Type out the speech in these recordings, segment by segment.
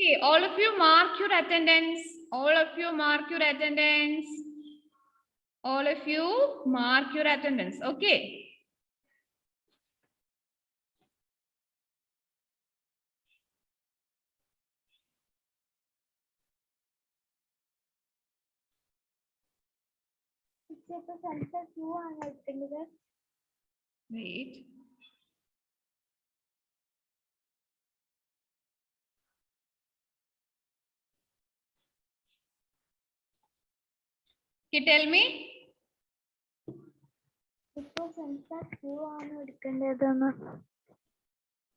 Okay, all of you mark your attendance. All of you mark your attendance. All of you mark your attendance. Okay. Wait. Okay, tell me.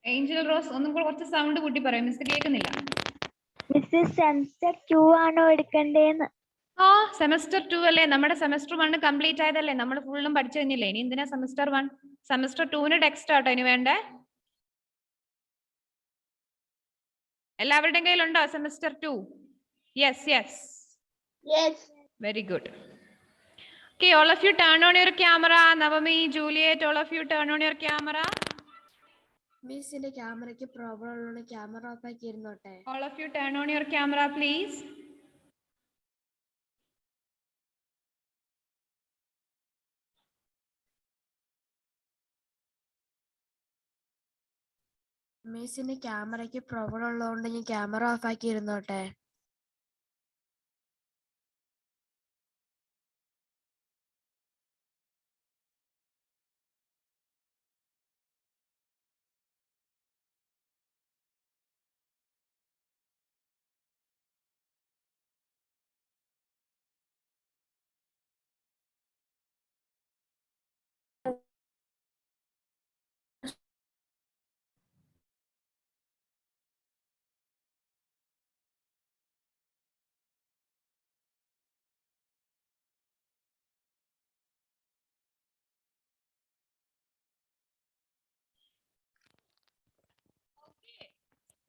Angel Rose, ഒന്നും കൂടെ കുറച്ച് sound കൂട്ടി പറയാം, miss കേൾക്കുന്നില്ല. Semester 2 ആണോ എടുക്കേണ്ടതെന്ന്? ആ semester 2 അല്ലേ, നമ്മുടെ സെമസ്റ്റർ 1 കംപ്ലീറ്റ് ആയതല്ലേ, നമ്മൾ ഫുള്ളും പഠിച്ചു കഴിഞ്ഞില്ലേ, ഇനി എന്തിനാ സെമസ്റ്റർ 1? സെമസ്റ്റർ 2 ടെക്സ്റ്റ് ആട്ടോ ഇനി വേണ്ടേ. എല്ലാവരുടെയും കയ്യിലുണ്ടോ semester 2? Yes, yes. Yes. Very good. Okay, all of you turn on your camera. Navami, Juliet, all of you turn on your camera. മിസ്സിന്റെ ക്യാമറയ്ക്ക് പ്രോബ്ലം ഉള്ളതുകൊണ്ട് ക്യാമറ ഓഫ് ആക്കി ഇരുന്നോട്ടെ. All of you turn on your camera, please. മിസ്സിന്റെ ക്യാമറയ്ക്ക് problem ഉള്ളതുകൊണ്ട് ഞാൻ camera off ആക്കി ഇരുന്നോട്ടെ.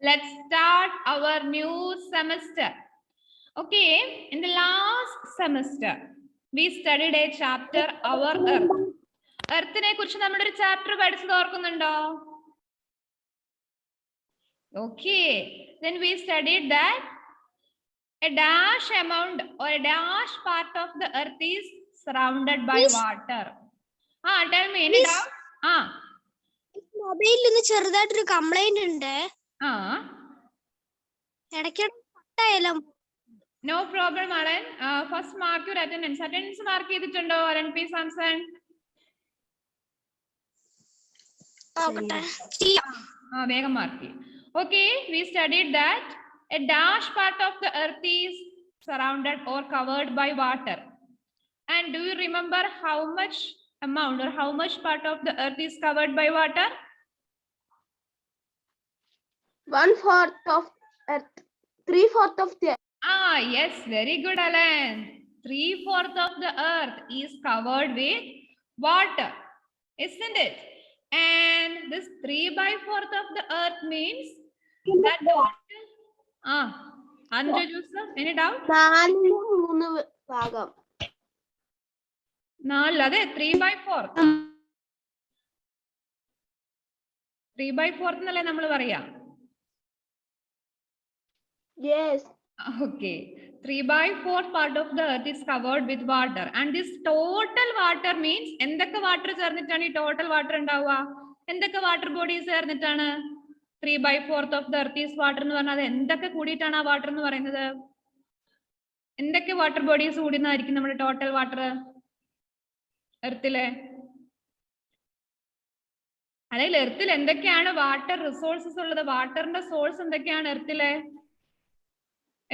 Let's start our new semester. Okay, in the last semester, we studied a chapter, Our Earth. എർത്തിനെ കുറിച്ച് നമ്മുടെ ഒരു ചാപ്റ്റർ പഠിച്ചത് ഓർക്കുന്നുണ്ടോ? Okay, then we studied that a dash amount or a dash part of the earth is surrounded by water. Tell me, any doubt? മൊബൈലിൽ ഒന്ന് ചെറുതായിട്ടൊരു complaint ഉണ്ട്. ഇടയ്ക്കിടയ്ക്ക് No problem, Alan. First mark your attendance. Attendance mark ചെയ്തിട്ടുണ്ടോ Alan P. Samson? വേഗം mark ചെയ്യും. Okay, we studied that a dash part of the earth is surrounded or covered by water. And do you remember how much amount or how much part of the earth is covered by water? 1/4 of earth. 3/4 of the earth. Yes, very good, Alan. 3/4 of the earth is covered with water, isn't it? And this 3/4 of the earth means that Anju Joseph, any doubt? 4/3 ഭാഗം. 4 അതെ 3/4. 3/4 എന്നല്ലേ നമ്മൾ പറയാ. Yes. Okay, 3/4 part of the earth is covered with water, and this total water means എന്തൊക്കെ water ചേർന്നിട്ടാണ് ഈ total water ഉണ്ടാവുക? എന്തൊക്കെ വാട്ടർ ബോഡീസ് ചേർന്നിട്ടാണ് 3/4 of the earth is water എന്ന് പറഞ്ഞാൽ എന്തൊക്കെ കൂടിയിട്ടാണ് ആ വാട്ടർ എന്ന് പറയുന്നത്? എന്തൊക്കെ വാട്ടർ ബോഡീസ് കൂടിയെന്നായിരിക്കും നമ്മുടെ ടോട്ടൽ വാട്ടർ എർത്തിലെ? അല്ലെങ്കിൽ എർത്തിൽ എന്തൊക്കെയാണ് വാട്ടർ റിസോഴ്സസ് ഉള്ളത്? വാട്ടറിന്റെ സോഴ്സ് എന്തൊക്കെയാണ് എർത്തിലെ?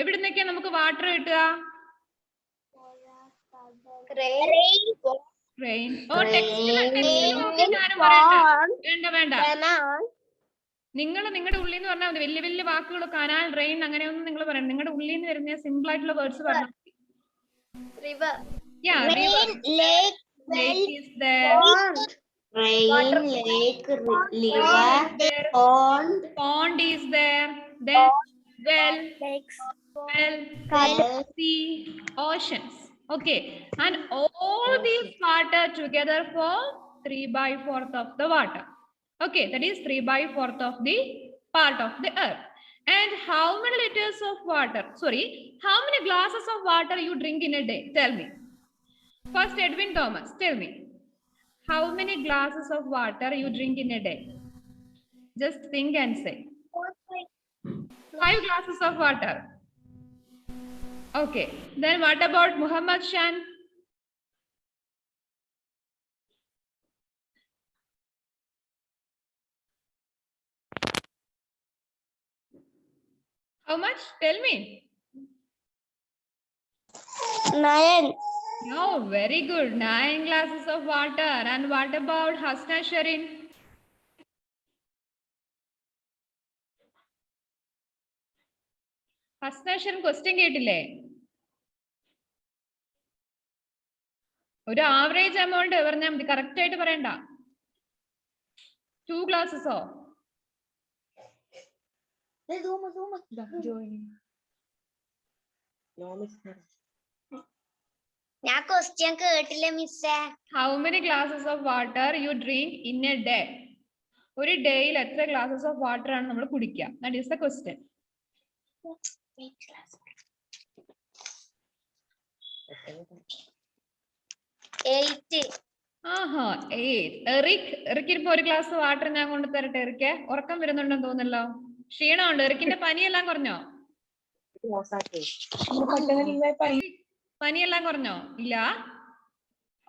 എവിടുന്നൊക്കെയാ നമുക്ക് വാട്ടർ കിട്ടുക? റെയിൻ. വേണ്ട നിങ്ങൾ നിങ്ങളുടെ ഉള്ളിൽ നിന്ന് പറഞ്ഞാൽ മതി. വലിയ വലിയ വാക്കുകൾ കനാൽ, റെയിൻ അങ്ങനെയൊന്നും നിങ്ങൾ പറയണം. നിങ്ങളുടെ ഉള്ളിൽ നിന്ന് വരുന്ന സിമ്പിൾ ആയിട്ടുള്ള വേർഡ്സ് പറഞ്ഞാൽ മതി. River. Yeah, Rain, lake, lake is there. Rain, lake, river, Pond is there. Then well, lakes, sea, oceans. Okay, and all these water together for 3/4 of the water. Okay, that is 3/4 of the part of the earth. And how many liters of water, sorry, how many glasses of water you drink in a day? Tell me. First, Edwin Thomas, tell me. How many glasses of water you drink in a day? Just think and say. 5 glasses of water. Okay. Then what about Muhammad Shan? How much? Tell me. 9. No, very good. 9 glasses of water. And what about Hasna Sharin? Hasna Sharin question കേട്ടില്ലേ? ഒരു average amount പറഞ്ഞാൽ മതി, correct ആയിട്ട് പറയണ്ട. 2 glasses. ഞാൻ question കേട്ടില്ല മിസ്സേ. How many glasses of water you drink in a day? ഒരു ഡേയിൽ എത്ര ഗ്ലാസസ് ഓഫ് വാട്ടർ ആണ് നമ്മൾ കുടിക്കുക? That is the question. 8. ആഹാ 8. എറിക്കിന് ഇപ്പൊ ഒരു ഗ്ലാസ് വാട്ടർ ഞാൻ കൊണ്ട് തരട്ടെ. എറിക്കെ ഉറക്കം വരുന്നുണ്ടെന്ന് തോന്നല്ലോ, ക്ഷീണമുണ്ട്. എറിക്കിന്റെ പനിയെല്ലാം കുറഞ്ഞോ? പനിയെല്ലാം കുറഞ്ഞോ? ഇല്ല.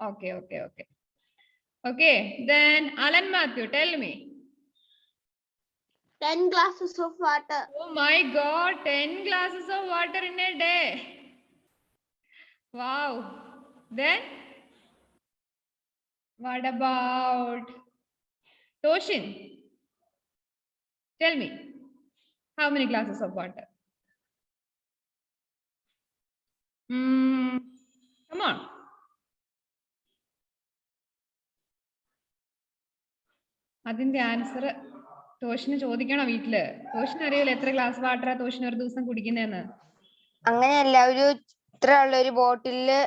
Okay okay okay okay. Then Alan Matthew, tell me. 10 glasses of water. Oh my God, 10 glasses of water in a day. Wow. Then what about Toshin? Tell me, how many glasses of water? Come on. അതിന്റെ answer തോഷിന് ചോദിക്കണം വീട്ടില്. തോഷിന് അറിയില്ല എത്ര glass വാട്ടറാ തോഷിന് ഒരു ദിവസം കുടിക്കുന്നതെന്ന്? അങ്ങനെയല്ല, ഒരു ഇത്ര ഉള്ള ഒരു ബോട്ടിലില്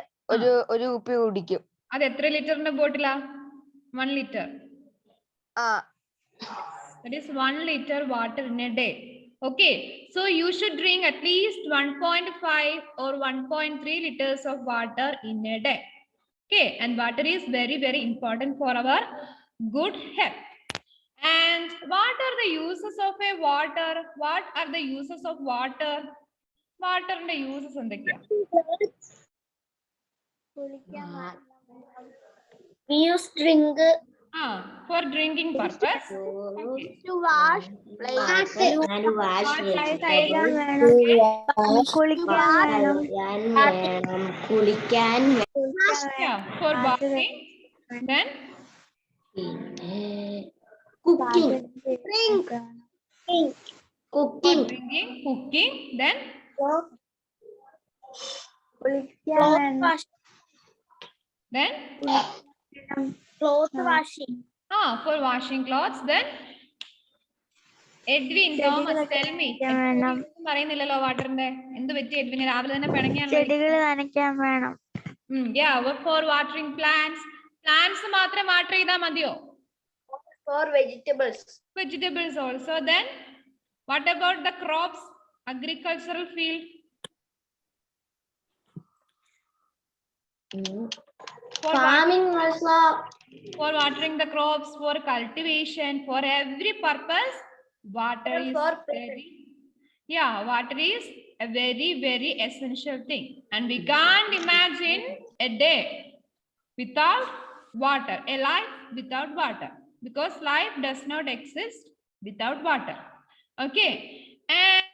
ഒരു കുപ്പി കുടിക്കും. അത് എത്ര ലിറ്ററിന്റെ ബോട്ടിലാ? 1 liter. That is 1 liter water in a day. Okay, so you should drink at least 1.5 or 1.3 liters of water in a day. Okay, and water is very, very important for our good health. And what are the uses of a water? What are the uses of water? Water and the uses എന്തൊക്കെയാ? We use drink. For drinking purpose. To wash plates. കുളിക്കാൻ. Yeah, for bathing. Then cooking. Cooking. Drinking, cooking. Then then Cloth washing. for washing clothes. Then Edwin Thomas, tell me. പറയുന്നില്ലല്ലോ വാട്ടറിന്റെ. എന്ത് പറ്റി Edwin? രാവിലെ തന്നെ പിണങ്ങിയാണല്ലോ. ചെടികൾ നനയ്ക്കാൻ വേണം. Yeah, for watering plants. Plants മാത്രം water ചെയ്താൽ മതിയോ? For vegetables. Vegetables also. Then what about the crops? Agricultural field. For Farming also. For watering the crops, for cultivation, for every purpose, water is water is a very, very essential thing. And we can't imagine a day without water, a life without water, because life does not exist without water. Okay. And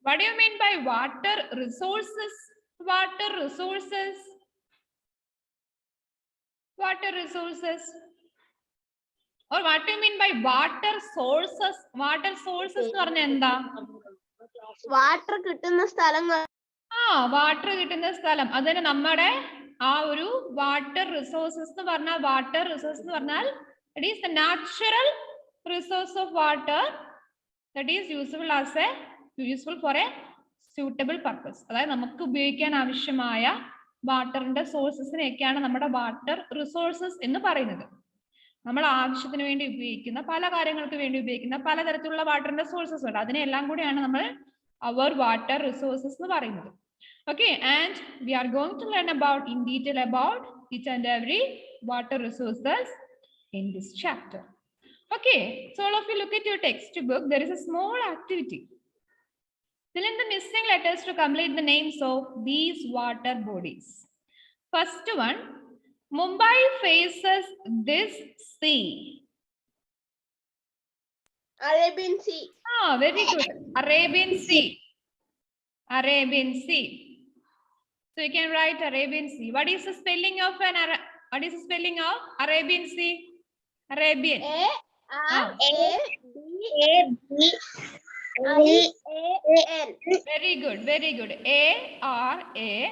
what do you mean by water resources? Water resources. Water resources. Or what do you mean by water sources? Water sources എന്ന് പറഞ്ഞാൽ എന്താ? Water കിട്ടുന്ന സ്ഥലങ്ങൾ. Water കിട്ടുന്ന സ്ഥലം. അതിന് നമ്മുടെ ആ ഒരു വാട്ടർ റിസോഴ്സസ് എന്ന് പറഞ്ഞാൽ, വാട്ടർ റിസോഴ്സ് എന്ന് പറഞ്ഞാൽ it is the natural resource of water that is useful for a suitable purpose. അതായത് നമുക്ക് ഉപയോഗിക്കാൻ ആവശ്യമായ വാട്ടറിന്റെ സോഴ്സസിനെയൊക്കെയാണ് നമ്മുടെ വാട്ടർ റിസോഴ്സസ് എന്ന് പറയുന്നത്. നമ്മൾ ആവശ്യത്തിന് വേണ്ടി ഉപയോഗിക്കുന്ന പല കാര്യങ്ങൾക്ക് വേണ്ടി ഉപയോഗിക്കുന്ന പലതരത്തിലുള്ള വാട്ടറിന്റെ സോഴ്സസ് ഉണ്ട്. അതിനെല്ലാം കൂടിയാണ് നമ്മൾ അവർ വാട്ടർ റിസോഴ്സസ് എന്ന് പറയുന്നത്. Okay, and we are going to learn about in detail about each and every water resources in this chapter. Okay, so all of you look at your textbook. There is a small activity. Fill in the missing letters to complete the names of these water bodies. First one, Mumbai faces this sea. Arabian Sea. Ah, very good. Arabian Sea. Arabian Sea. So you can write Arabian Sea. What is the spelling of Arabian Sea? Arabian. A-R-A-B-I-A-N. Very good, very good. A-R-A-B-I-A-N.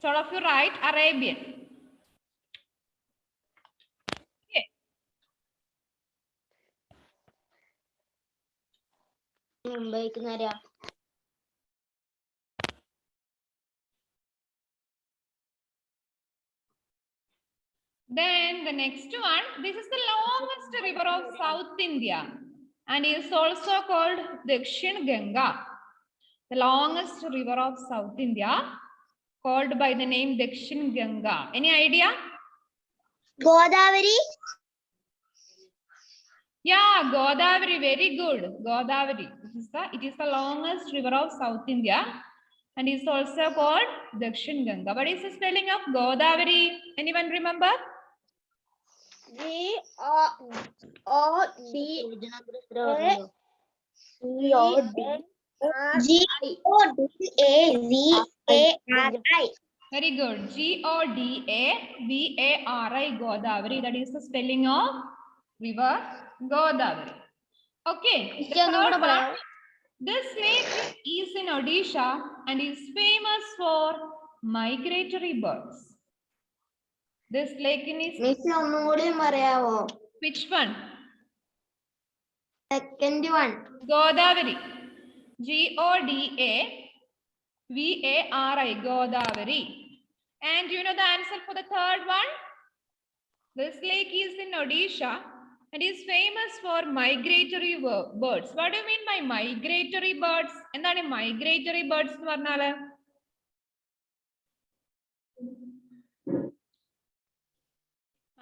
So all of you write Arabian. Okay. മുംബൈക്ക് നേരാ. Then the next one, this is the longest river of South India and is also called Dakshin Ganga. The longest river of South India called by the name Dakshin Ganga. Any idea? Godavari. Yeah, Godavari, very good. Godavari. It is the longest river of South India and is also called Dakshin Ganga. What is the spelling of Godavari? Anyone remember? G-O-D-A-V-A-R-I. Very good. G-O-D-A-V-A-R-I, Godavari. That is the spelling of river Godavari. Okay. The third one, this lake is in Odisha and is famous for migratory birds. This lake is miss ഒന്നുകൂടി പറയാവോ? which one? Second one. Godavari. G-O-D-A-V-A-R-I, Godavari. And you know the answer for the third one? This lake is in Odisha and is famous for migratory birds. What do you mean by migratory birds? എന്താണ് migratory birds എന്ന് പറഞ്ഞാല്?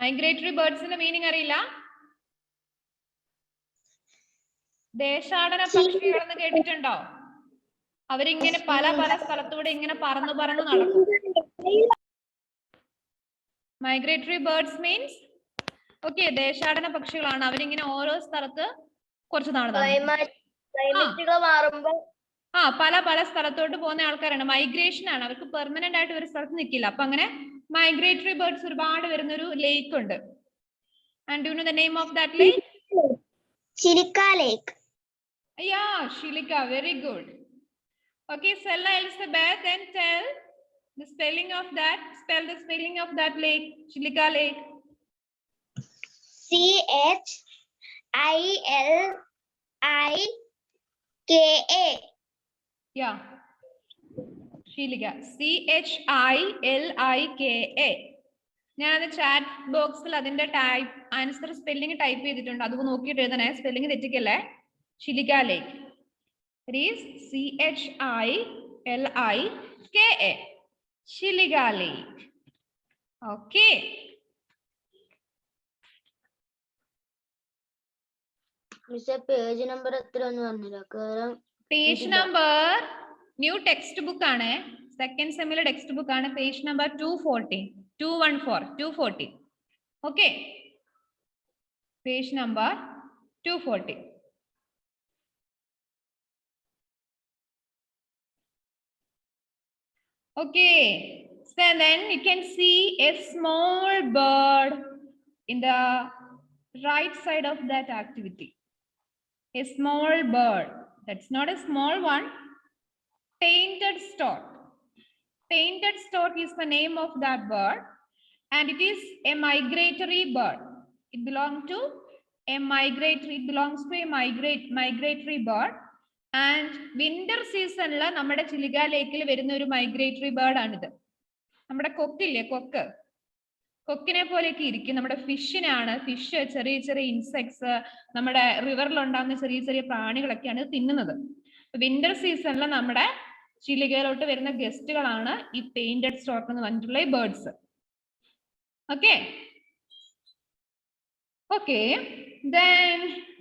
Migratory birds ന്റെ meaning അറിയില്ല? ദേശാടന പക്ഷികളെന്ന് കേട്ടിട്ടുണ്ടോ? അവരിങ്ങനെ പല പല സ്ഥലത്തൂടെ ഇങ്ങനെ പറന്നു പറന്നു നടക്കും. Migratory birds means okay, ദേശാടന പക്ഷികളാണ്. അവരിങ്ങനെ ഓരോ സ്ഥലത്ത് കുറച്ച് നാൾ മാറുമ്പോ പല പല സ്ഥലത്തോട്ട് പോകുന്ന ആൾക്കാരാണ്. മൈഗ്രേഷൻ ആണ്. അവർക്ക് പെർമനന്റ് ആയിട്ട് ഒരു സ്ഥലത്ത് നിൽക്കില്ല. അപ്പൊ അങ്ങനെ മൈഗ്രേറ്ററി ബേർഡ്സ് ഒരുപാട് വരുന്ന ഒരു ലേക്ക് ഉണ്ട്. And you know the name of that lake? Chilika lake. Yeah, Shilika, very good. Okay, Stella Elizabeth, then tell the spelling of that. Spell the spelling of that lake, Shilika Lake. C-H-I-L-I-K-A. Yeah. Shilika. C-H-I-L-I-K-A. ഞാനത് chat ബോക്സിൽ അതിന്റെ answer spelling type ചെയ്തിട്ടുണ്ട്. അത് നോക്കിയിട്ട് എഴുതണേ, spelling തെറ്റിക്കല്ലേ. Shilika Lake. It is C-H-I-L-I-K-A. Shilika Lake. Okay. Page number എത്ര എന്ന് പറഞ്ഞില്ല. Page number new text book ആണ്. സെക്കൻഡ് സെമ്മിലെ ടെക്സ്റ്റ് ബുക്ക് ആണ്. Page number 240. Okay, page number 240. Okay, so then you can see a small bird in the right side of that activity. A small bird. That's not a small one. Painted stork. Painted stork is the name of that bird, and it is a migratory bird. It belongs to a migratory bird. And winter season la nammade Chilika Lake il varuna oru migratory bird aanid. Nammade kokku ille, kokku. കൊക്കിനെ പോലെയൊക്കെ ഇരിക്കും. നമ്മുടെ ഫിഷിനാണ്. Fish ചെറിയ ചെറിയ insects, നമ്മുടെ റിവറിൽ ഉണ്ടാകുന്ന ചെറിയ ചെറിയ പ്രാണികളൊക്കെയാണ് തിന്നുന്നത്. വിന്റർ സീസണിൽ നമ്മുടെ ചിലികയിലോട്ട് വരുന്ന ഗസ്റ്റുകളാണ് ഈ പെയിന്റഡ് സ്റ്റോർക്ക് എന്ന് പറഞ്ഞിട്ടുള്ള ഈ birds. Okay okay, then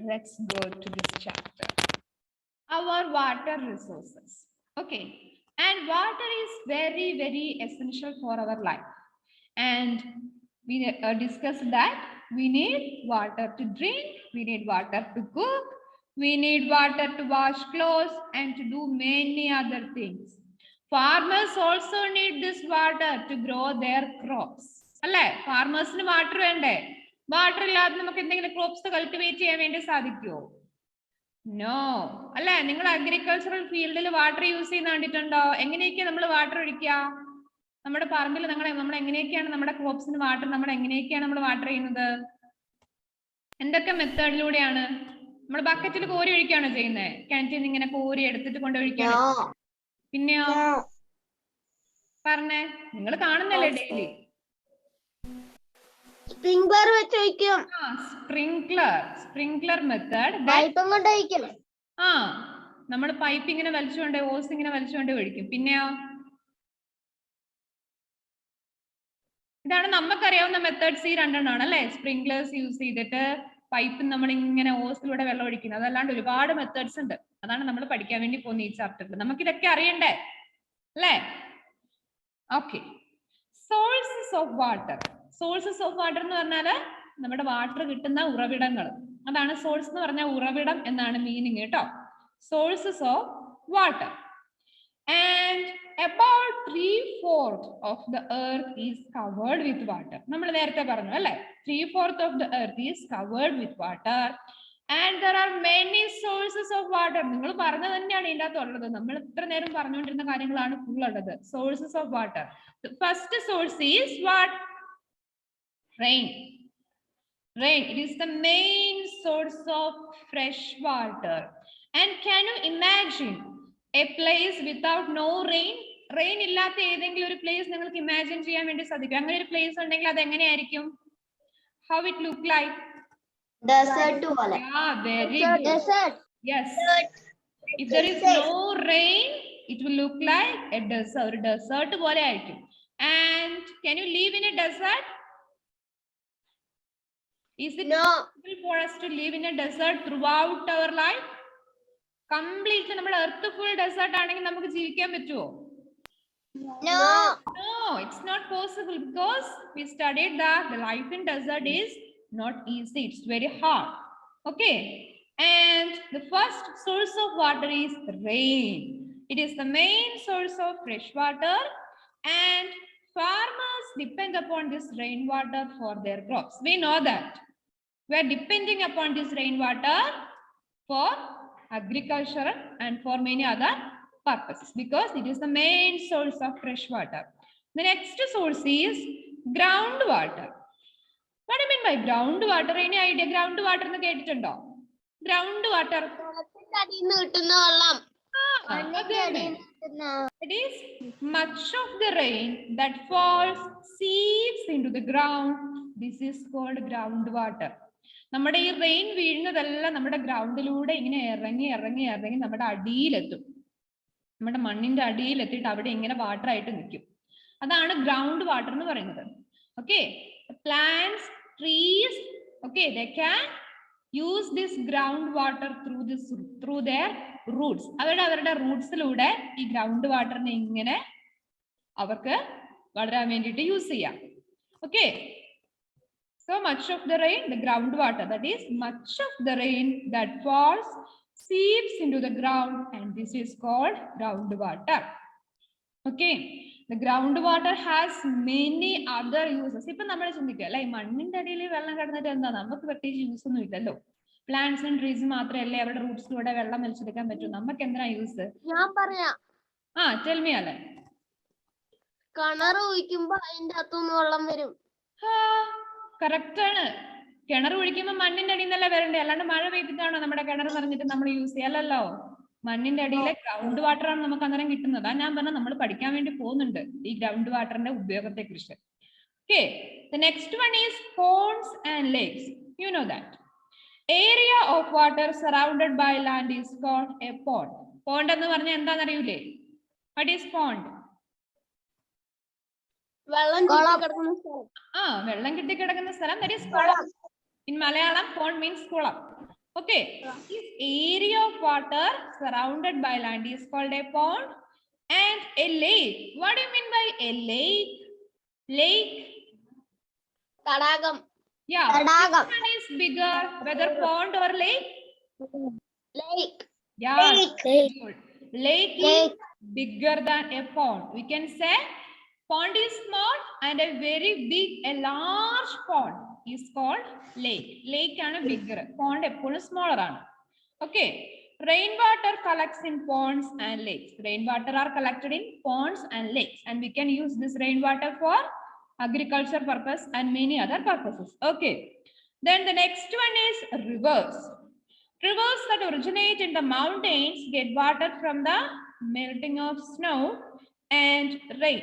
let's go to this chapter. Our water resources. Okay, and water is very very essential for our life, and we discussed that we need water to drink, we need water to cook, we need water to wash clothes and to do many other things. Farmers also need this water to grow their crops. alle farmers nu water vende? Water ഇല്ലാതെ നമുക്ക് എന്തെങ്കിലും crops cultivate ചെയ്യാൻ വേണ്ടി സാധിക്കുമോ? No അല്ലെ. നിങ്ങൾ agricultural ഫീൽഡിൽ water use ചെയ്യുന്ന കണ്ടിട്ടുണ്ടോ? എങ്ങനെയൊക്കെയാ നമ്മൾ വാട്ടർ ഒഴിക്കുക? നമ്മുടെ പറമ്പിൽ നമ്മൾ എങ്ങനെയൊക്കെയാണ് നമ്മുടെ ക്രോപ്സിന് വാട്ടർ നമ്മൾ വാട്ടർ ചെയ്യുന്നത്? എന്തൊക്കെ മെത്തേഡിലൂടെയാണ്? നമ്മൾ ബക്കറ്റിൽ കോരി ഒഴിക്കുകയാണോ ചെയ്യുന്നത്? കിണറ്റിൽ ഇങ്ങനെ കോരി എടുത്തിട്ട് കൊണ്ടൊഴിക്കുകയാണോ? പിന്നെയോ പറഞ്ഞേ, നിങ്ങൾ കാണുന്നല്ലേ ഡെയിലി? സ്പ്രിംഗ്ലർ വെച്ച് ഒഴിക്കും. Sprinkler method. പൈപ്പും കൊണ്ട് ഒഴിക്കും. നമ്മൾ പൈപ്പ് ഇങ്ങനെ വലിച്ചുകൊണ്ട് ഓസ് ഇങ്ങനെ വലിച്ചുകൊണ്ട് ഒഴിക്കും. പിന്നെയോ ഇതാണ് നമുക്കറിയാവുന്ന മെത്തേഡ്സ്. ഈ രണ്ടെണ്ണമാണ് അല്ലെ? സ്പ്രിംഗ്ലേഴ്സ് യൂസ് ചെയ്തിട്ട് പൈപ്പ് നമ്മൾ ഇങ്ങനെ ഓസിലൂടെ വെള്ളം ഒഴിക്കുന്നത്. അതല്ലാണ്ട് ഒരുപാട് മെത്തേഡ്സ് ഉണ്ട്. അതാണ് നമ്മൾ പഠിക്കാൻ വേണ്ടി പോകുന്ന ഈ ചാപ്റ്ററിൽ. നമുക്ക് ഇതൊക്കെ അറിയണ്ടേ അല്ലേ? Okay, sources of water. Sources of water എന്ന് പറഞ്ഞാല് നമ്മുടെ വാട്ടർ കിട്ടുന്ന ഉറവിടങ്ങൾ. അതാണ് സോഴ്സ് എന്ന് പറഞ്ഞാൽ ഉറവിടം എന്നാണ് മീനിങ് കേട്ടോ. Sources of water. And about 3/4 of the earth is covered with water. നമ്മൾ നേരത്തെ പറഞ്ഞു അല്ലേ? 3/4 of the earth is covered with water and there are many sources of water. നിങ്ങൾ പറഞ്ഞത് തന്നെയാണ് ഇതിന്റെ അകത്തുള്ളത്. നമ്മൾ ഇത്ര നേരം പറഞ്ഞുകൊണ്ടിരുന്ന കാര്യങ്ങളാണ് ഫുൾ ഉള്ളത്. Sources of water. The first source is what? Rain. Rain. It is the main source of fresh water. And can you imagine a place without no rain? Rain ഇല്ലാത്ത ഏതെങ്കിലും ഒരു പ്ലേസ് നിങ്ങൾക്ക് ഇമാജിൻ ചെയ്യാൻ വേണ്ടി സാധിക്കും? അങ്ങനെ ഒരു പ്ലേസ് ഉണ്ടെങ്കിൽ അത് എങ്ങനെയായിരിക്കും? How it look like? Desert പോലെ. Yeah, very good. Desert. Yes. If there is no rain, it will look like a desert. Desert പോലെ ആയിരിക്കും. And can you live in a desert? Is it possible for us to live in a desert throughout our life? Completely നമ്മൾ earth full desert ആണെങ്കിൽ നമുക്ക് ജീവിക്കാൻ പറ്റുമോ? No. No, it's not possible because we studied that the life in desert is not easy. It's very hard. Okay. And the first source of water is rain. It is the main source of fresh water and farmers depend upon this rainwater for their crops. We know that. We are depending upon this rainwater for agriculture and for many other purposes because it is the main source of fresh water. The next source is groundwater. What do you mean by groundwater? Any idea? Groundwater എന്ന് കേട്ടിട്ടുണ്ടോ? Groundwater. കിട്ടുന്ന വെള്ളം. It is much of the rain that falls seeps into the ground. This is called groundwater. നമ്മുടെ ഈ rain വീഴുന്നതെല്ലാം നമ്മുടെ ഗ്രൗണ്ടിലൂടെ ഇങ്ങനെ ഇറങ്ങി ഇറങ്ങി ഇറങ്ങി നമ്മുടെ അടിയിലെത്തും. നമ്മുടെ മണ്ണിന്റെ അടിയിലെത്തിയിട്ട് അവിടെ ഇങ്ങനെ വാട്ടർ ആയിട്ട് നിൽക്കും. അതാണ് ഗ്രൗണ്ട് വാട്ടർ എന്ന് പറയുന്നത്. Okay, plants, trees, okay, they can use this ground water through their roots. അവരുടെ റൂട്ട്സിലൂടെ ഈ ഗ്രൗണ്ട് വാട്ടറിനെ ഇങ്ങനെ അവർക്ക് വളരാൻ വേണ്ടിയിട്ട് യൂസ് ചെയ്യാം. Okay, so much of the rain, the groundwater, that is much of the rain that falls seeps into the ground and this is called groundwater. Okay, the groundwater has many other uses. ഇപ്പൊ നമ്മൾ ചിന്തിക്കുക അല്ലെ, മണ്ണിന്റെ അടിയിൽ വെള്ളം കിടന്നിട്ട് എന്താ, നമുക്ക് പ്രത്യേകിച്ച് യൂസ് ഒന്നും ഇല്ലല്ലോ. പ്ലാന്റ്സ് ആൻഡ് ട്രീസ് മാത്രമല്ലേ അവരുടെ റൂട്ട്സിലൂടെ വെള്ളം വലിച്ചെടുക്കാൻ പറ്റും. നമുക്ക് എന്തിനാ യൂസ്? ഞാൻ പറയാം. tell me അല്ലേ. കിണർ ഒഴിക്കുമ്പോ അതിന്റെ അകത്തുനിന്ന് വെള്ളം വരും. കറക്റ്റ് ആണ്. കിണർ ഒഴിക്കുമ്പോൾ മണ്ണിന്റെ അടിയിൽ നിന്നല്ലേ വരണ്ടേ, അല്ലാണ്ട് മഴ പെയ്തിട്ടാണോ നമ്മുടെ കിണർ നിറഞ്ഞിട്ട് നമ്മൾ യൂസ് ചെയ്യാലല്ലോ. മണ്ണിന്റെ അടിയിലെ ഗ്രൗണ്ട് വാട്ടർ ആണ് നമുക്ക് അന്നേരം കിട്ടുന്നത്. ഞാൻ പറഞ്ഞ നമ്മൾ പഠിക്കാൻ വേണ്ടി പോകുന്നുണ്ട് ഈ ഗ്രൗണ്ട് വാട്ടറിന്റെ ഉപയോഗത്തെ കുറിച്ച്. Okay, the next one is ponds and lakes. You know that. Area of water surrounded by land is called a pond. Pond എന്ന് പറഞ്ഞാൽ എന്താണെന്ന് അറിയൂലേ? What is pond? വെള്ളം കെട്ടിക്കിടക്കുന്ന സ്ഥലം. വെള്ളം കെട്ടിക്കിടക്കുന്ന സ്ഥലം, that is കുളം. In Malayalam, pond means kulam. Okay, this area of water surrounded by land is called a pond. And a lake. What do you mean by a lake? Lake. തടാകം. Yeah. തടാകം. Which one is bigger, whether pond or lake? Lake. Yeah. Lake. Lake is bigger than a pond. We can say pond is small and a very big, a large pond is called lake. Lake ആണ് bigger. Pond എപ്പോഴും smaller ആണ്. Okay. Rainwater collects in ponds and lakes. Rainwater are collected in ponds and lakes, and we can use this rainwater for agriculture purpose and many other purposes. Okay. Then the next one is rivers. Rivers that originate in the mountains get water from the melting of snow and rain.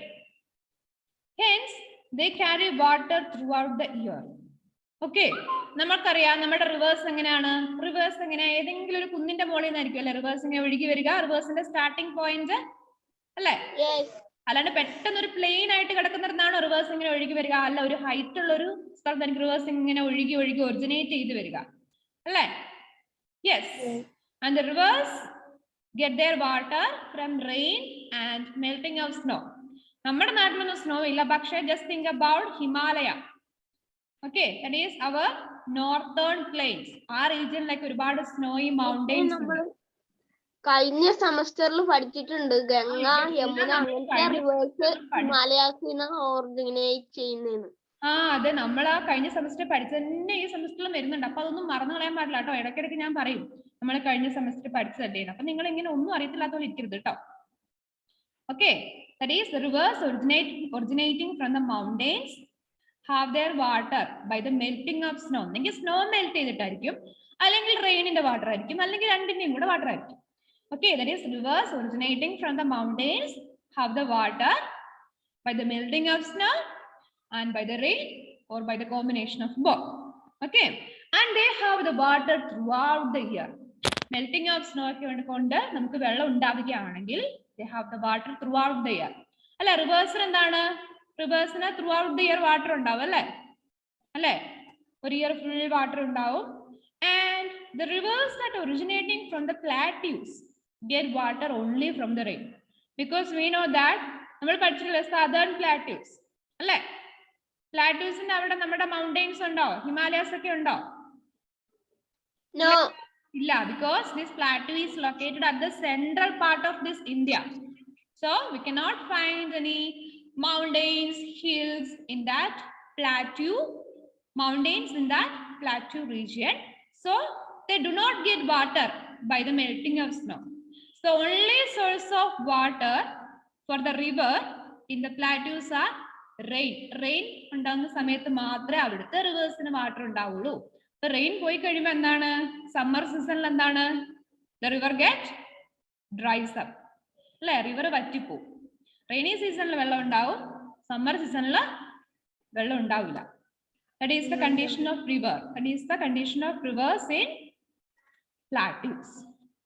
Hence, they carry water throughout the year. Okay. നമുക്കറിയാം നമ്മുടെ reverse എങ്ങനെയാണ്? Reverse എങ്ങനെ ഏതെങ്കിലും ഒരു കുന്നിന്റെ മുകളിൽ നിന്നായിരിക്കും അല്ലെ റിവേഴ്സ് ഇങ്ങനെ ഒഴുകി വരിക. റിവേഴ്സിന്റെ സ്റ്റാർട്ടിംഗ് പോയിന്റ് അല്ലെ? അല്ലാണ്ട് പെട്ടെന്ന് ഒരു പ്ലെയിൻ ആയിട്ട് കിടക്കുന്നിടത്താണോ റിവേഴ്സ് ഇങ്ങനെ ഒഴുകി വരിക? അല്ല, ഒരു ഹൈറ്റ് ഉള്ള ഒരു സ്ഥലത്ത് എനിക്ക് റിവേഴ്സ് ഇങ്ങനെ ഒഴുകി ഒഴുകി ഒറിജിനേറ്റ് ചെയ്ത് വരിക അല്ലെ? Yes. And the reverse get their water from rain and melting of snow. നമ്മുടെ നാട്ടിലൊന്നും സ്നോ ഇല്ല, പക്ഷേ just think about Himalaya. Okay, that is our northern plains. ആ റീജിയനിലേക്ക് ഒരുപാട് സ്നോയി മൗണ്ടെയിൻസ് ഉണ്ട്. കഴിഞ്ഞ സെമസ്റ്ററിൽ പഠിച്ചിട്ടുണ്ട്. ഗംഗ, യമുന അങ്ങനത്തെ റിവേഴ്സ് ഹിമാലയാസിൽ ഓറിജിനേറ്റ് ചെയ്യുന്നതാണ്. അതെ, നമ്മൾ ആ കഴിഞ്ഞ സെമസ്റ്റർ പഠിച്ച തന്നെ ഈ സെമസ്റ്ററിലും വരുന്നുണ്ട്. അപ്പൊ അതൊന്നും മറന്നു കളയാൻ പാടില്ല കേട്ടോ. ഇടയ്ക്കിടയ്ക്ക് ഞാൻ പറയും നമ്മൾ കഴിഞ്ഞ സെമസ്റ്റർ പഠിച്ചതല്ലേ. അപ്പൊ നിങ്ങൾ ഇങ്ങനെ ഒന്നും അറിയത്തില്ലാത്തവർ ഇരിക്കരുത് കേട്ടോ. Okay, that is the rivers originating from the mountains have their water by the melting of snow. അല്ലെങ്കിൽ സ്നോ മെൽറ്റ് ചെയ്തിട്ടായിരിക്കും, അല്ലെങ്കിൽ റെയിനിന്റെ വാട്ടർ ആയിരിക്കും, അല്ലെങ്കിൽ രണ്ടിന്റെയും കൂടെ വാട്ടർ ആയിരിക്കും. Okay, that is rivers originating from the mountains have the water by the melting of snow and by the rain or by the combination of both. Okay, and they have the water throughout the year. Melting of snow ഒക്കെ കൊണ്ട് നമുക്ക് വെള്ളം ഉണ്ടാവുകയാണെങ്കിൽ they have the water throughout the year. അല്ല, റിവേഴ്സിന് എന്താണ്? റിവേഴ്സിന് throughout the year water ഉണ്ടാവും അല്ലേ? അല്ലേ, ഒരു ഇയർ ഫുൾ വാട്ടർ ഉണ്ടാവും. And the rivers that originating from the plateaus get water only from the rain. Because we know that നമ്മൾ പഠിച്ചിട്ടുള്ള സദേൺ പ്ലാറ്റ്യൂസ് അല്ലേ? പ്ലാറ്റ്യൂസിന്റെ അവിടെ നമ്മുടെ മൗണ്ടെയിൻസ് ഉണ്ടോ? ഹിമാലയസ് ഒക്കെ ഉണ്ടോ? ഇല്ല, because this plateau is located at the central part of this India. So we cannot find any mountains, hills in that plateau, mountains in that plateau region. So they do not get water by the melting of snow. So only source of water for the river in the plateaus are rain. Rain ഉണ്ടാകുന്ന സമയത്ത് മാത്രമേ അവിടുത്തെ റിവേഴ്സിന് water ഉണ്ടാവുള്ളൂ. So rain പോയി കഴിയുമ്പോൾ എന്താണ്? Summer സീസണിൽ എന്താണ്? The river get dries up. അല്ലെ, റിവർ വറ്റിപ്പോവും. റെയിനി സീസണിൽ വെള്ളം ഉണ്ടാവും, സമ്മർ സീസണിൽ വെള്ളം ഉണ്ടാവില്ല. That is the condition of river. That is the condition of rivers in plateaus.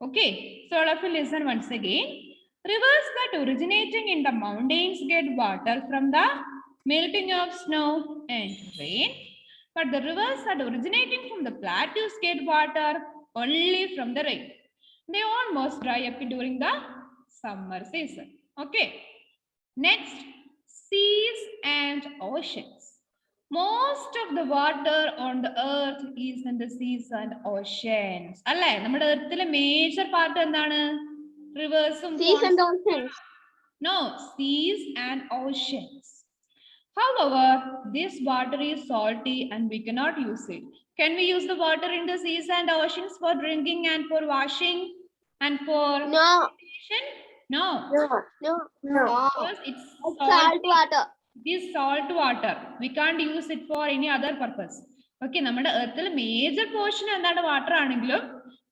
Okay, so all of you listen once again. Rivers that originating in the mountains get water from the melting of snow and rain, but the rivers that originating from the plateaus get water only from the rain. They almost dry up during the summer season. Okay, next, seas and oceans. Most of the water on the earth is in the seas and oceans. അല്ലേ, നമ്മുടെ എർത്തിലെ major part എന്താണ്? റിവേഴ്സും Seas and oceans. No, seas and oceans. However, this water is salty and we cannot use it. Can we use the water in the seas and oceans for drinking and for washing and for irrigation? No. Because it's Salt water. It is salt water. We can't use it for any other purpose. Okay, നമ്മുടെ എർത്തിൽ major portion എന്താണ് water ആണെങ്കിലും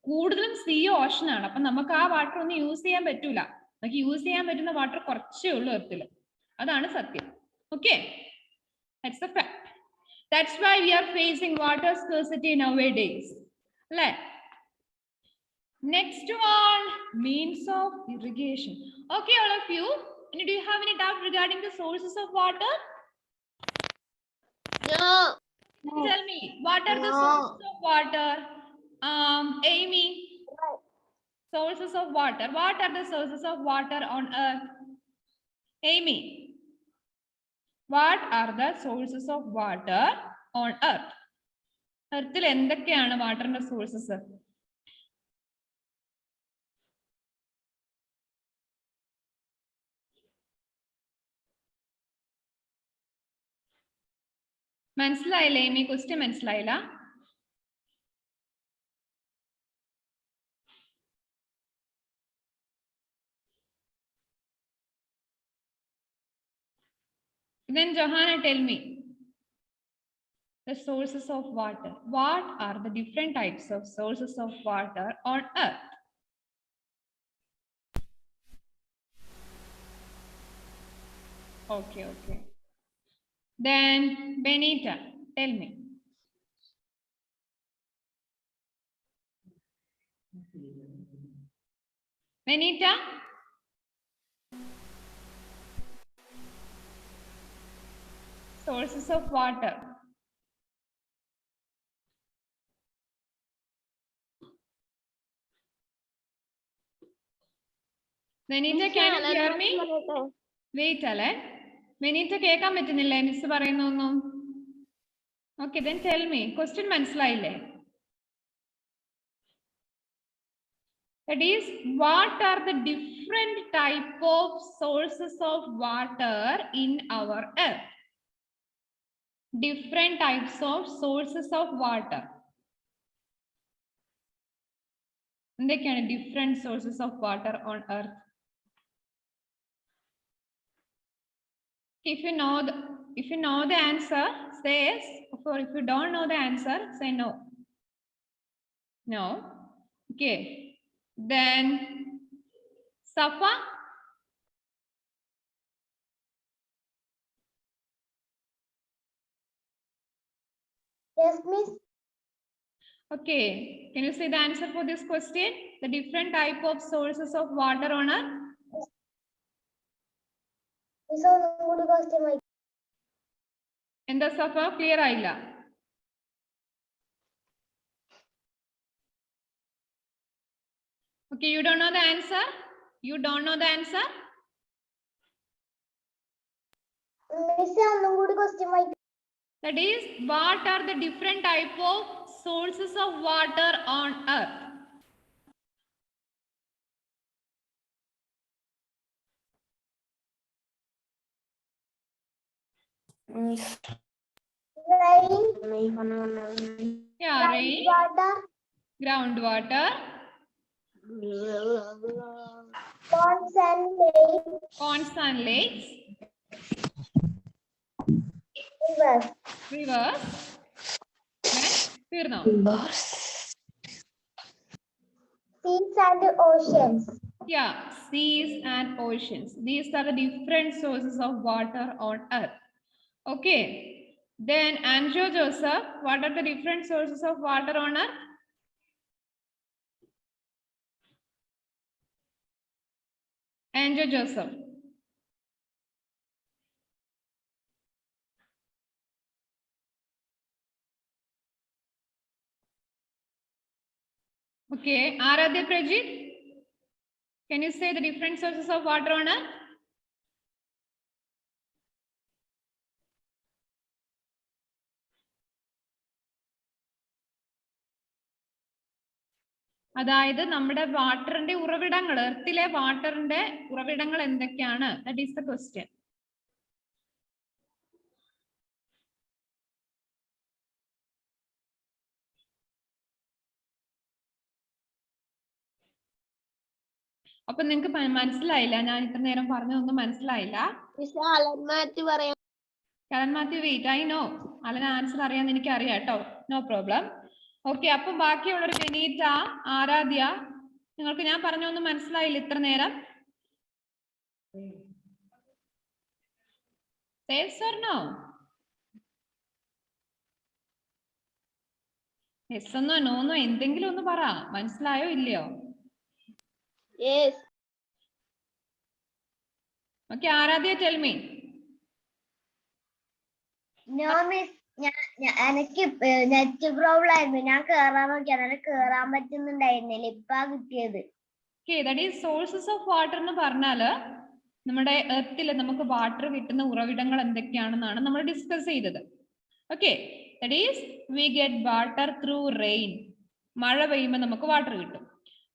കൂടുതലും see Ocean ആണ്. അപ്പൊ നമുക്ക് ആ water ഒന്നും use ചെയ്യാൻ പറ്റൂല. നമുക്ക് യൂസ് ചെയ്യാൻ പറ്റുന്ന വാട്ടർ കുറച്ചേ ഉള്ളൂ എർത്തിൽ. അതാണ് സത്യം. Okay, That's a fact. That's why we are facing water scarcity nowadays. Next one, means of irrigation. Okay, all of you. Do you have any doubt regarding the sources of water? No. Tell me, what are the sources of water? Amy, sources of water. What are the sources of water on earth? Amy, what are the sources of water on earth? Earthil എന്തൊക്കെയാണ് വാട്ടറിന്റെ sources? മനസ്സിലായില്ല ഏമി? Question മനസ്സിലായില്ല? Then Johanna, tell me the sources of water. What are the different types of sources of water on earth? Okay, okay. Then Benita, tell me. Benita? Sources of water. Benita, can you hear me? Wait, Alan. Benita, കേൾക്കാൻ പറ്റുന്നില്ലേ miss പറയുന്നൊന്നും? Okay, then tell me. Question മനസ്സിലായില്ലേ? That is, what are the different type of sources of water in our earth? Different types of sources of water. എന്തൊക്കെയാണ് different sources of water on earth? If you know the answer, say yes. Or if you don't know the answer, say no. No. Okay. Then Safa. Yes, miss. Okay. Can you say the answer for this question? The different type of sources of water on earth. Miss, ഒന്നുകൂടി question വായിക്ക്. എന്താ സഫ? Clear ആയില്ല. Okay, you don't know the answer? You don't know the answer? Miss, ഒന്നുകൂടി question വായിക്ക്. That is, what are the different type of sources of water on earth? Rain, Yeah, rain, water, groundwater, ponds and lakes, ponds and lakes, rivers. rivers. Then, തീർന്നോ? Seas and oceans. Yeah, seas and oceans. These are the different sources of water on earth. Okay. Then Andrew Joseph, what are the different sources of water on earth? Andrew Joseph. Okay, Aradhya Prajit, can you say the different sources of water on earth? അതായത് നമ്മുടെ വാട്ടറിന്റെ ഉറവിടങ്ങൾ, എർത്തിലെ വാട്ടറിന്റെ ഉറവിടങ്ങൾ എന്തൊക്കെയാണ്? That is the question. അപ്പൊ നിങ്ങൾക്ക് മനസ്സിലായില്ല? ഞാൻ ഇത്ര നേരം പറഞ്ഞതൊന്നും മനസ്സിലായില്ല? Karan Mathew, wait. I know Alan answer അറിയാന്ന് എനിക്ക് അറിയാം കേട്ടോ. No problem. ഓക്കെ, അപ്പൊ ബാക്കിയുള്ളൊരു ബെനീറ്റ, ആരാധ്യ, നിങ്ങൾക്ക് ഞാൻ പറഞ്ഞൊന്നും മനസ്സിലായില്ല ഇത്ര നേരം? Yes or no? യെസ് എന്നോ നോന്നോ എന്തെങ്കിലും ഒന്ന് പറ. മനസ്സിലായോ ഇല്ലയോ? Yes. Okay, Aaradhya tell me. No miss, എനിക്ക് നെറ്റ് പ്രോബ്ലം ആയിരുന്നു. ഞാൻ കേറാൻ നോക്കിയാണ്, എനിക്ക് കേറാൻ പറ്റുന്നുണ്ടായിരുന്നില്ല. ഇപ്പാ കിട്ടിയത്. Okay, that is sources of water എന്ന് പറഞ്ഞാല് നമ്മുടെ എർത്തിൽ നമുക്ക് വാട്ടർ കിട്ടുന്ന ഉറവിടങ്ങൾ എന്തൊക്കെയാണെന്നാണ് നമ്മൾ ഡിസ്കസ് ചെയ്തത്. Okay, that is we get water through rain. മഴ പെയ്യുമ്പോൾ നമുക്ക് വാട്ടർ കിട്ടും.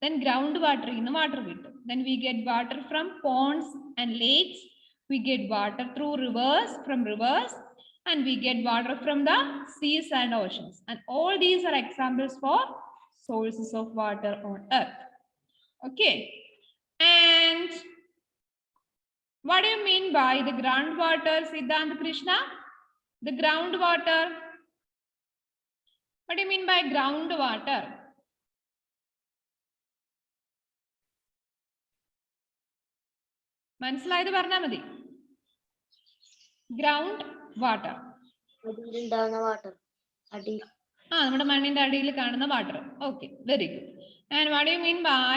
ദെൻ ഗ്രൗണ്ട് വാട്ടറിൽ നിന്ന് വാട്ടർ കിട്ടും. Then we get water from ponds and lakes. We get water through reverse, from reverse, and we get water from the seas and oceans. And all these are examples for sources of water on earth. Okay, and what do you mean by the groundwater, Siddhant Krishna? The groundwater. What do you mean by groundwater? മനസ്സിലായത് പറഞ്ഞാൽ മതി. Ground water, water അടി. നമ്മുടെ മണ്ണിന്റെ അടിയിൽ കാണുന്ന water. Okay, very good. And what you mean by?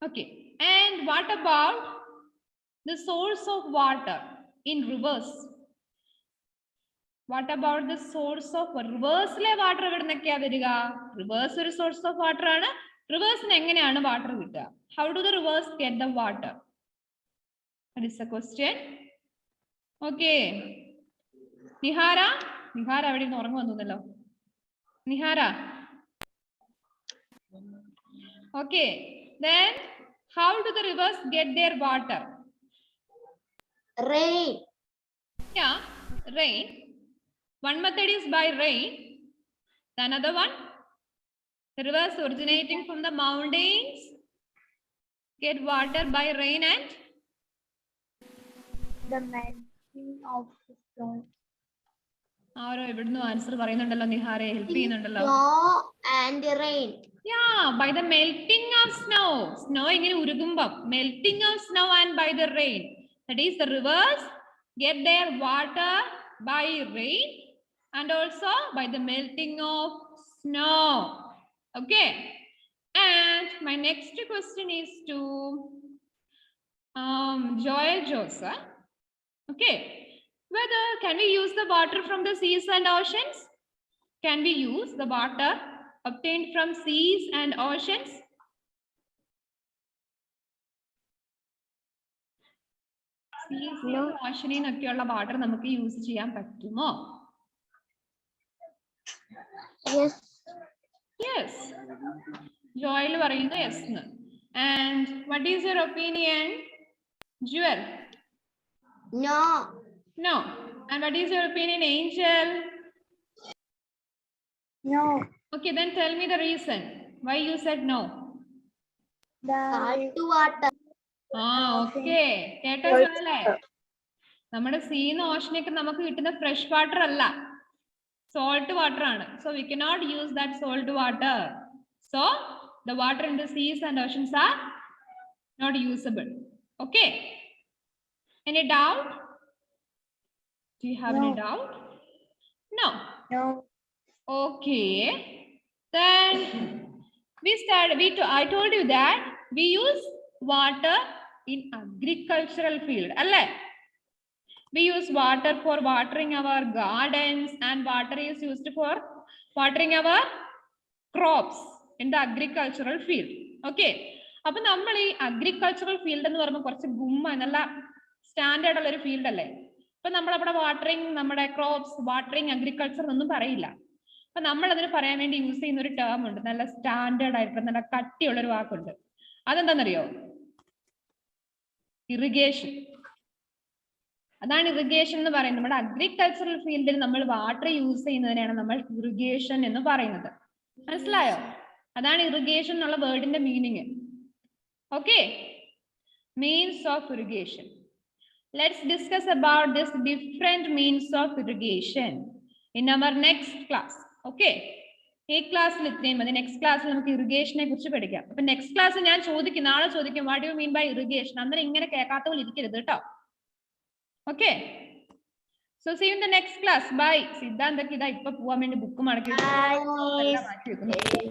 Okay, and what about the source of water in rivers? What about the source of റിവേഴ്സിലെ water എവിടെ നിന്നൊക്കെയാ വരിക? റിവേഴ്സ് ഒരു സോഴ്സ് ഓഫ് വാട്ടർ ആണ്. റിവേഴ്സിന് എങ്ങനെയാണ് വാട്ടർ കിട്ടുക? How do the reverse get the water? That is A question. Okay, Nihara അവിടെ നിന്ന് ഉറങ്ങു വന്നല്ലോ. Nihara, okay, then how do the rivers get their water? Rain. Yeah, rain. One method is by rain. The another one, the rivers originating from the mountains get water by rain and The melting of the snow. ആരോ എവിടുന്ന് answer പറയുന്നുണ്ടല്ലോ. നിഹാരെ help ചെയ്യുന്നുണ്ടല്ലോ. Snow and rain. Yeah, by the melting of snow. Snow ഇങ്ങനെ ഉരുകുമ്പം melting of snow and by the rain. That is, the rivers get their water by rain and also by the melting of snow. Okay. And my next question is to Joel Joseph. Okay. Whether can we use the water from the seas and oceans? Can we use the water obtained from seas and oceans? Seas and ocean ഒക്കെയുള്ള water നമുക്ക് use ചെയ്യാൻ പറ്റുമോ? Yes. Yes. Joel പറയുന്നു yes എന്ന്. And what is your opinion, Jewel? No. No. And what is your opinion, Angel? No. Okay, then tell me the reason why you said no. Salt water. Okay. കേട്ടോ അല്ലേ? നമ്മുടെ സീന്ന് ഓഷനൊക്കെ നമുക്ക് കിട്ടുന്ന fresh water അല്ല, salt water ആണ്. So we cannot use that salt water. So the water in the seas and oceans are not usable. Okay. Any doubt? Do you have any doubt? No. No. Okay. Then I told you that we use water in agricultural field. Alle? We use water for watering our gardens, and water is used for watering our crops in the agricultural field. Okay. അപ്പൊ നമ്മൾ ഈ agricultural field എന്ന് പറയുമ്പോൾ കുറച്ച് നല്ല standard ഉള്ള ഒരു field അല്ലേ? അപ്പൊ നമ്മളവിടെ വാട്ടറിങ്, നമ്മുടെ ക്രോപ്സ്, വാട്ടറിങ്, അഗ്രികൾച്ചർ ഒന്നും പറയില്ല. അപ്പൊ നമ്മൾ അതിന് പറയാൻ വേണ്ടി യൂസ് ചെയ്യുന്ന ഒരു ടേം ഉണ്ട്, നല്ല സ്റ്റാൻഡേർഡ് ആയിട്ടുള്ള നല്ല കട്ടിയുള്ള ഒരു വാക്കുണ്ട്. അതെന്താണെന്നറിയോ? ഇറിഗേഷൻ. അതാണ് ഇറിഗേഷൻ എന്ന് പറയുന്നത്. നമ്മുടെ അഗ്രികൾച്ചറൽ ഫീൽഡിൽ നമ്മൾ വാട്ടർ യൂസ് ചെയ്യുന്നതിനാണ് നമ്മൾ ഇറിഗേഷൻ എന്ന് പറയുന്നത്. മനസ്സിലായോ? അതാണ് ഇറിഗേഷൻ എന്നുള്ള വേർഡിന്റെ meaning. Okay, means of irrigation. Let's discuss about this different means of irrigation in our next class. Okay. ഈ ക്ലാസ്സിൽ ഇത്രയും മതി. നെക്സ്റ്റ് ക്ലാസ്സിൽ നമുക്ക് ഇറിഗേഷനെ കുറിച്ച് പഠിക്കാം. അപ്പൊ നെക്സ്റ്റ് ക്ലാസ് ഞാൻ ചോദിക്കും, നാളെ ചോദിക്കും, what you mean by irrigation. അന്നേരം ഇങ്ങനെ കേൾക്കാത്ത പോലെ ഇരിക്കരുത് കേട്ടോ. Okay. So see you in the next class. Bye. സിദ്ധാന്തക്ക് ഇതാ ഇപ്പൊ പോവാൻ വേണ്ടി ബുക്ക് മടക്കി വെക്കുന്നു.